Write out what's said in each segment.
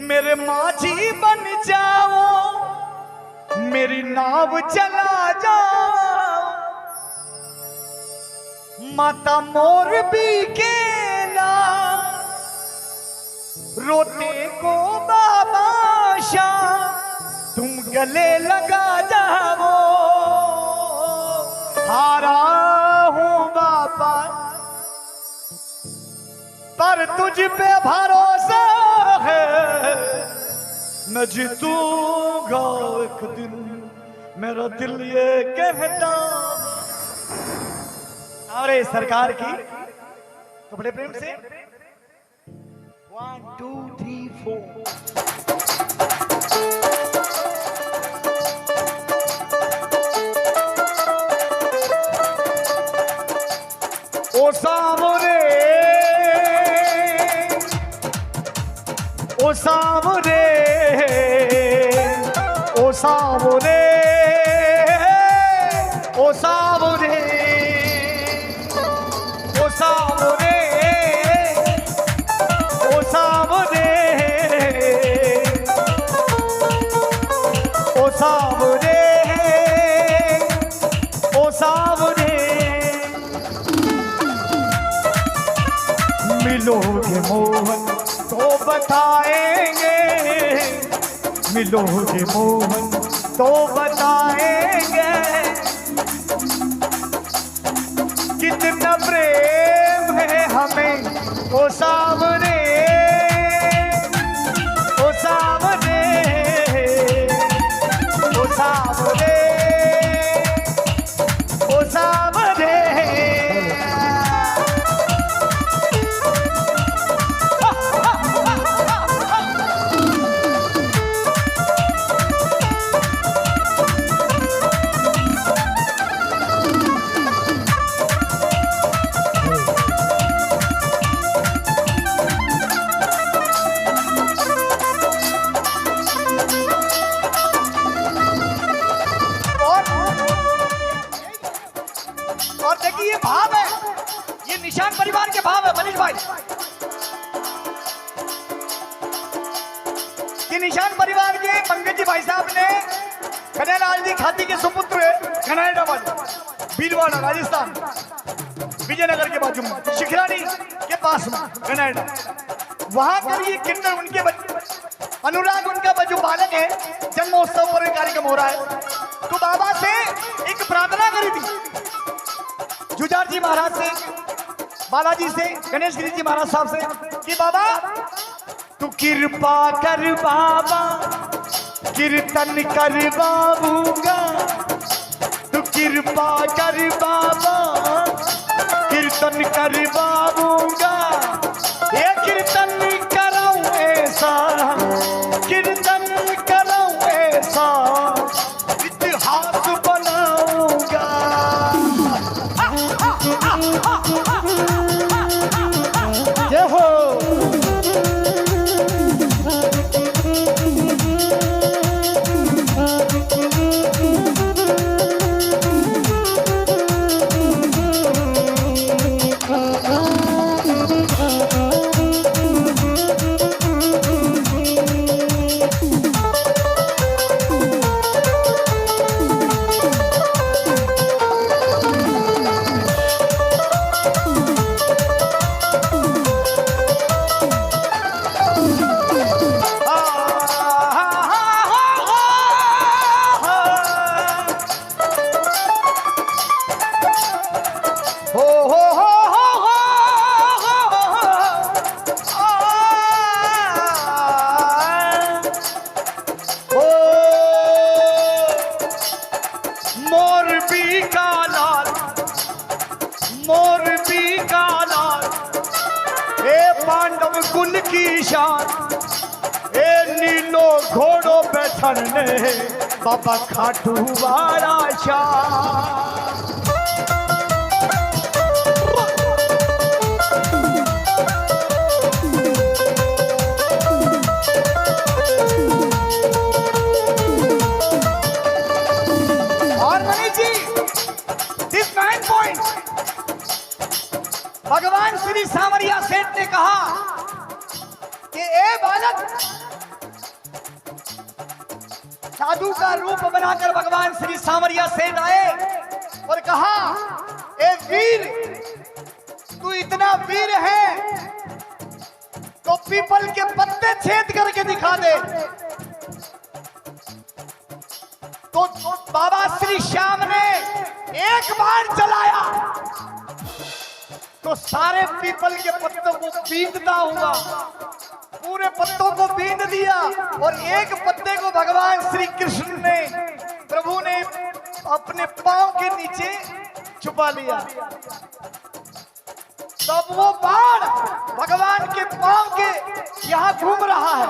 मेरे माझी बन जाओ, मेरी नाव चला जाओ, माता मोर भी केला रोते को बाबा शाह तुम गले लगा जाओ। हारा हूं बाबा पर तुझ पे भरोसा है, मैं जीतूंगा एक दिन, मेरा दिल ये कहता। अरे सरकार की तो बड़े प्रेम से 1 2 3 4 ओ सामने, ओ सामने, ओ सामने, ओ सामने, ओ सामने, ओ सामने, ओ सामने, ओ सामने। मिलोगे मोहन तो बताएंगे, मिलोगे मोहन तो बताएंगे, कितना प्रेम है हमें ओ सामने, ओ सामने, ओ सामने, ओ सामने। और देखिए ये भाव है, ये निशान परिवार के भाव है मनीष भाई। ये निशान परिवार के पंकज जी भाई साहब ने कन्हैयालाल जी खाती के सुपुत्र कनाडा भीलवाड़ा राजस्थान विजयनगर के बाजू में शिखरानी के पास में कनाडा, वहां पर ये किन्नर उनके अनुराग उनका जो बालक है, जन्मोत्सव पर कार्यक्रम हो रहा है। तो बाबा से एक प्रार्थना करी थी जुजार जी महाराज से, बालाजी से, गणेश गिरी जी महाराज साहब से कि बाबा तू कृपा कर बाबा, कीर्तन करवाऊंगा, तू कृपा कर बाबा, कीर्तन करवाऊंगा, ये कीर्तन कराऊं ऐसा, कीर्तन कराऊं ऐसा, इतिहास बनाऊंगा। जय हो। पांडव कुल की शान, ए नीलो घोड़ो बैठन ने बाबा खाटू वाला शान। और मनीष जी, दिस 9 पॉइंट भगवान श्री सांवरिया सेठ ने कहा कि ए बालक साधु का रूप बनाकर भगवान श्री सांवरिया सेठ आए और कहा, ए वीर, तू इतना वीर है तो पीपल के पत्ते छेद करके दिखा दे। तो बाबा श्री श्याम ने एक बार चलाया तो सारे पीपल के पत्तों को बींधता हुआ पूरे पत्तों को बींध दिया और एक पत्ते को भगवान श्री कृष्ण ने, प्रभु ने अपने पांव के नीचे छुपा लिया। तब वो बाण भगवान के पांव के यहां घूम रहा है।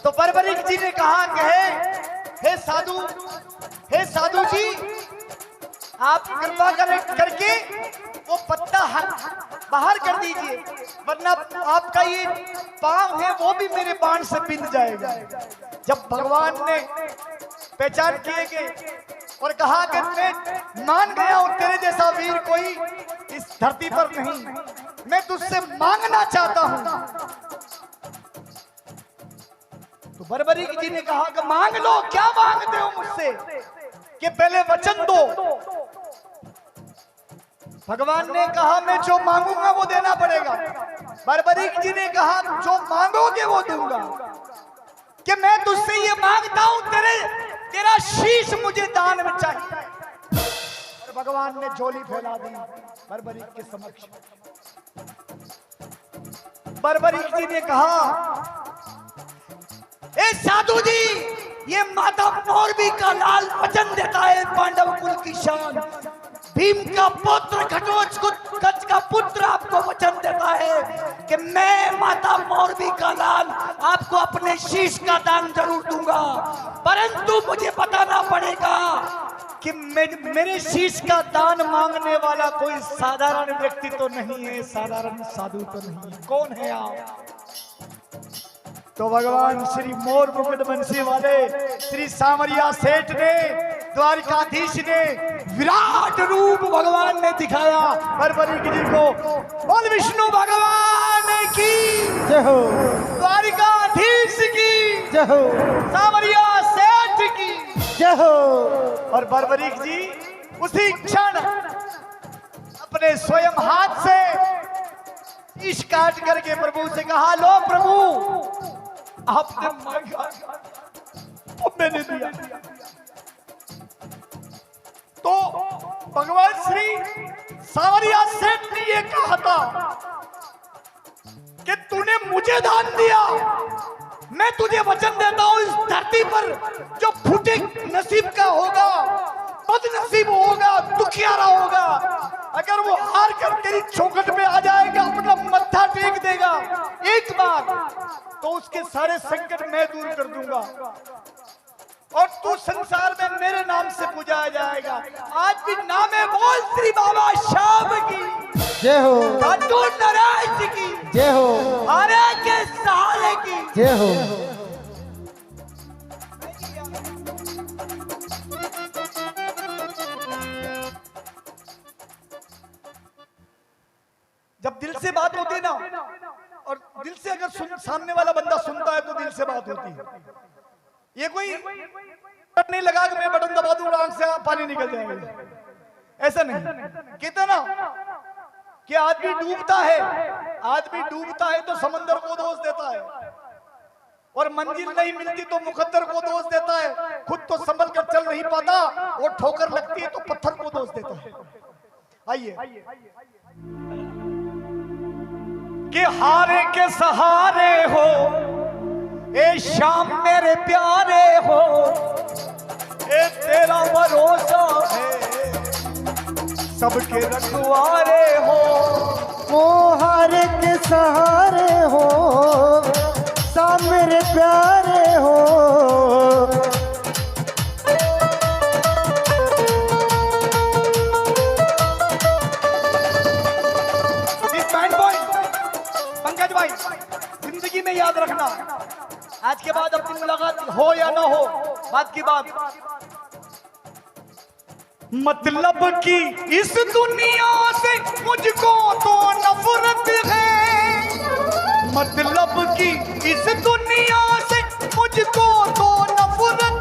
तो बर्बरीक जी ने कहा कि हे साधु जी, आप कृपा करके वो पत्ता बाहर कर दीजिए, वरना आपका ये पांव है वो भी मेरे बाण से बिंध जाएगा। जब भगवान ने पहचान किए गए और कहा कि मैं मान गया हूं तेरे जैसा वीर कोई इस धरती पर नहीं, मैं तुझसे मांगना चाहता हूं। तो बर्बरीक जी ने कहा कि मांग लो, क्या मांगते हो मुझसे, कि पहले वचन दो। भगवान ने कहा मैं जो मांगूंगा वो देना पड़ेगा। बर्बरीक जी ने कहा जो मांगोगे वो दूंगा, कि मैं तुझसे ये मांगता हूं तेरा शीश मुझे दान में चाहिए। और भगवान ने झोली फैला दी बर्बरीक के समक्ष। बर्बरीक जी ने कहा, ए साधु जी, ये माता मौरवी का लाल वचन देता है, पांडव कुल की शान, भीम का पुत्र घटोत्कच का पुत्र आपको वचन देता है कि मैं माता मौरवी का लाल आपको अपने शीश का दान जरूर दूंगा, परंतु मुझे बताना पड़ेगा कि मेरे शीश का दान मांगने वाला कोई साधारण व्यक्ति तो नहीं है, साधारण साधु तो नहीं है, कौन है आप? तो भगवान श्री मोर मुकुट बंसी वाले श्री सांवरिया सेठ ने, द्वारिकाधीश ने विराट रूप भगवान ने दिखाया बर्बरीक जी को। बोल विष्णु भगवान की जय हो, द्वारिकाधीश की जय हो, सांवरिया सेठ की जय हो। और बर्बरीक जी उसी क्षण अपने स्वयं हाथ से इश काट करके प्रभु से कहा, लो प्रभु, आपने मांगा तो मैंने दिया। तो भगवान श्री सांवरिया सेठ ने ये कहा था कि तूने मुझे दान दिया, मैं तुझे वचन देता हूं इस धरती पर जो फूटे नसीब का होगा, बदनसीब होगा, दुखियारा होगा, अगर वो हार कर तेरी चौखट में आ जाएगा, अपना मत्था टेक देगा एक बार, तो उसके सारे संकट मैं दूर कर दूंगा और तू संसार में मेरे नाम से पूजाया जाएगा। आज भी नामे बोल श्री बाबा श्याम की जय हो, खाटू नरायण की जय हो, हरे के सहारे की जय हो। जब दिल से बात होती है ना, और दिल से अगर सामने वाला बंदा सुनता है तो दिल से बात होती है। ये कोई नहीं लगा कि मैं बटन दबा दूं आंख से पानी निकल जाएगा, ऐसा नहीं। कहते ना कि आदमी डूबता है तो समंदर को दोष देता है, और मंजिल नहीं मिलती तो मुकद्दर को दोष देता है, खुद तो संभल कर चल नहीं पाता और ठोकर लगती है तो पत्थर को दोष देता है। आइए कि हारे के सहारे हो, ए श्याम मेरे प्यारे हो, ए तेरा भरोसा है, सबके रखवारे हो, ओ हारे के सहारे हो, श्याम मेरे प्यारे हो। जिंदगी में याद रखना, आज के बाद अपनी मुलाकात हो या ना हो, बात की बात, मतलब कि इस दुनिया से मुझको तो नफरत है, मतलब कि इस दुनिया से मुझको तो नफरत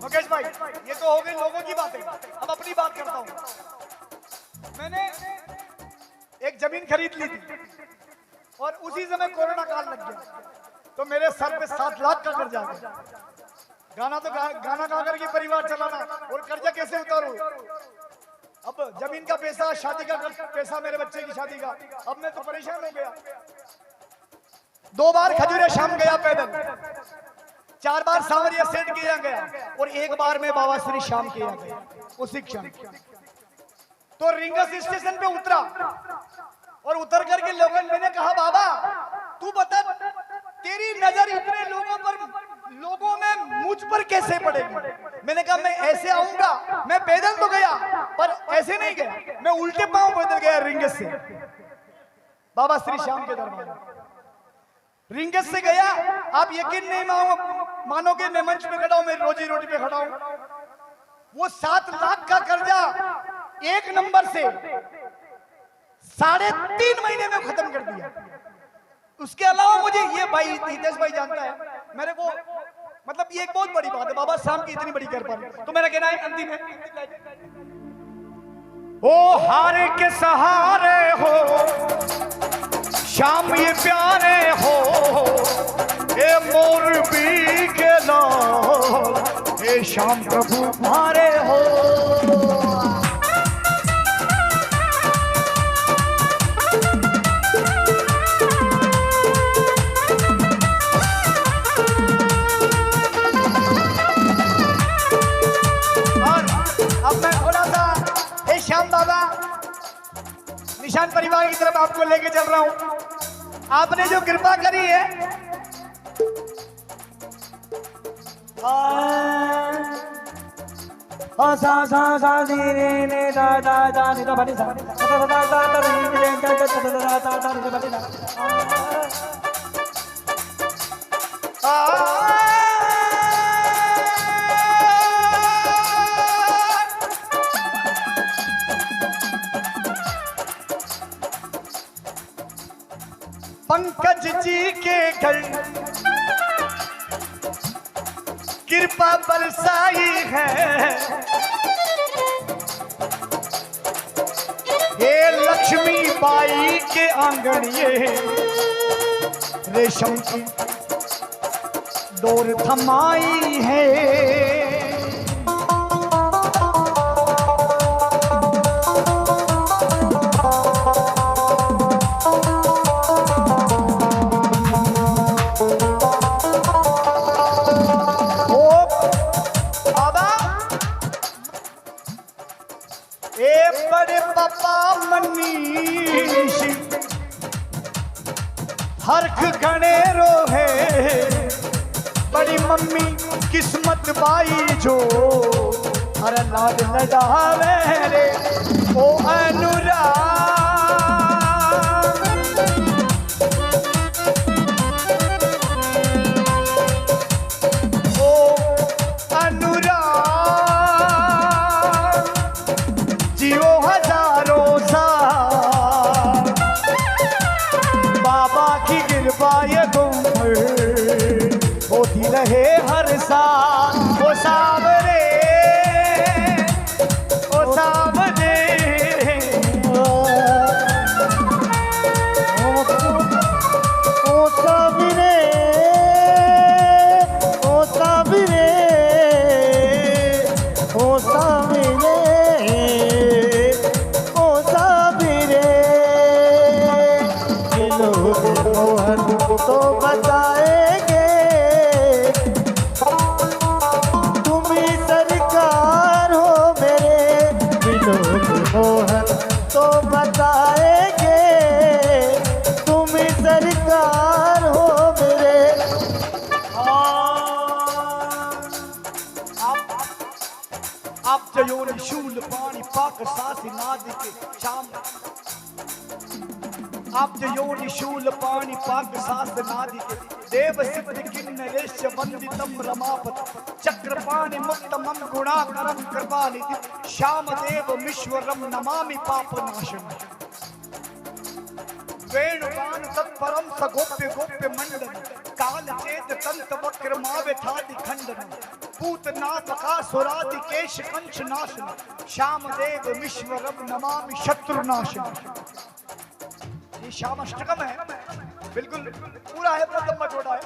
मुकेश भाई, ये तो हो गई लोगों की बातें, अब अपनी बात करता हूँ। मैंने एक जमीन खरीद ली थी और उसी समय कोरोना काल लग गया, तो मेरे सर पे 7 लाख का कर्जा आ गया। गाना गा करके परिवार चलाना और कर्जा कैसे उतारूं? अब जमीन का पैसा, शादी का पैसा, मेरे बच्चे की शादी का, अब मैं तो परेशान हो गया। 2 बार खजूरिया शाम गया पैदल, 4 बार सांवरिया सेठ किया गया और 1 बार में बाबा श्री श्याम किया गया उसी क्षण। तो रिंगस स्टेशन पे उतरा और उतर करके मैंने कहा, बाबा तू बता, तेरी नजर इतने लोगों में मुझ पर कैसे पड़ेगी? मैंने कहा, मैं ऐसे आऊंगा, मैं पैदल तो गया पर ऐसे नहीं गया, मैं उल्टे पांव पैदल गया रिंगस से बाबा श्री श्याम के दरबार। रिंगस से गया, आप यकीन नहीं मानोगे, मैं मंच पे खड़ा हूं, मेरी रोजी रोटी पे खड़ा हूं। वो 7 लाख का कर्जा 1 नंबर से 3.5 महीने में खत्म कर दिया। उसके अलावा मुझे ये भाई हितेश भाई जानता है, मेरे को मतलब ये एक बहुत बड़ी बात है, बाबा शाम की इतनी बड़ी कृपा। तो मेरा कहना है अंतिम है, ओ हारे के सहारे हो श्याम ये प्यारे हो, ए मोरबी के लाल, ए श्याम प्रभु मारे हो। श्याम बाबा निशान परिवार की तरफ आपको लेके चल रहा हूं। आपने जो कृपा करी है, पंकज जी के घर कृपा बरसाई है, ये लक्ष्मी बाई के आंगन ये रेशम की डोर थमाई है। हरख घनेरो है बड़ी मम्मी किस्मत बाई जो, हर लाड लडावे रे ओ अनुराग, ओ अनुराग जियो हजारों साल, बाबा की कृपा ये तुम पर होती रहे हर साल। ओ सावरे, ओ सावरे, ओ सावरे, ओ सावरे, ओ सावरे, ओ सावरे, मोहन तो बताएंगे, तुम ही सरकार हो मेरे, विनोद मोहन तो बताएंगे, तुम ही सरकार हो मेरे। आप जयोनि शूल पानी पाक सासी नाद के शाम, आप जयोनि शूल पानी पाक सास नादि के देव सिद्ध किन्नरेश वंदितम रमापत चक्रपाणि मुक्तमं गुणाकरं कृपानिधि श्याम देव ईश्वरम नमामि पापनाशम। वेणुगान तत्परम स गोप्य गोप्य मंडल काल चेत तंत वक्र मावे थादि खंडन पूत नापका सुरादि केश कंच नाशन श्याम देव विश्वरव नमामि शत्रु नाशन। ये श्याम अष्टकम है, बिल्कुल पूरा है, प्रथम जोड़ा है।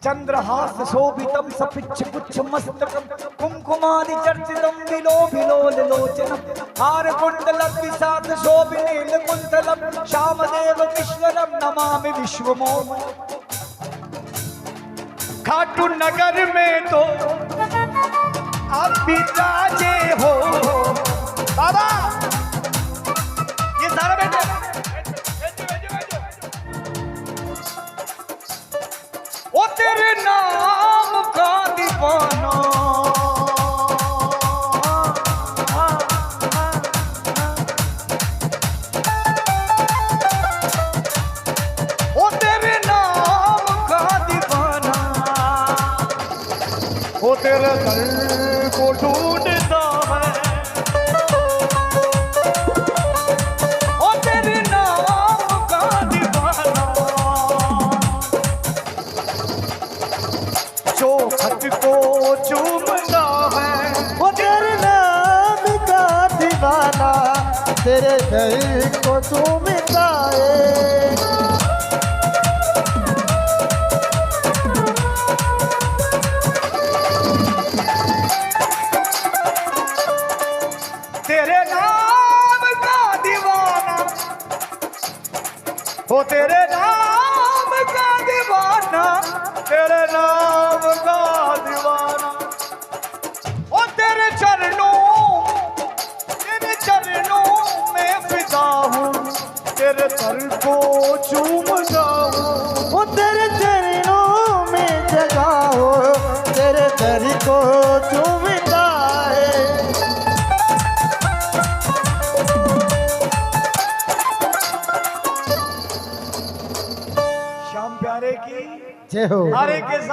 चंद्रहास शोभितम सपिच्छ गुच्छ मस्तकम कुमकुमादि चर्चितम विलोभिलोल लोचनम हार कुंडल विसाद शोभिनील कुंतलम श्यामदेव विश्वरम नमामि विश्वमोम। खाटू नगर में तो आप भी राजे हो बाबा। ये सारा बेटे ओ तेरे नाम का दीवाना ओ तेरे नाम का दीवाना ओ तेरे दर को ढूंढता है ओ तेरे नाम का दीवाना जो खत को चूमता है वो तेरे नाम का दीवाना तेरे दिल को चूमता है। तेरे नाम का दीवाना हो तेरे नाम का दीवाना तेरे नाम का दीवाना ओ तेरे चरणों में फिदा हूँ तेरे दर को चूमता हूँ वो तेरे चरणों में जगा हो तेरे दर को चूमता है। श्याम प्यारे की जय हो। हरे के साथ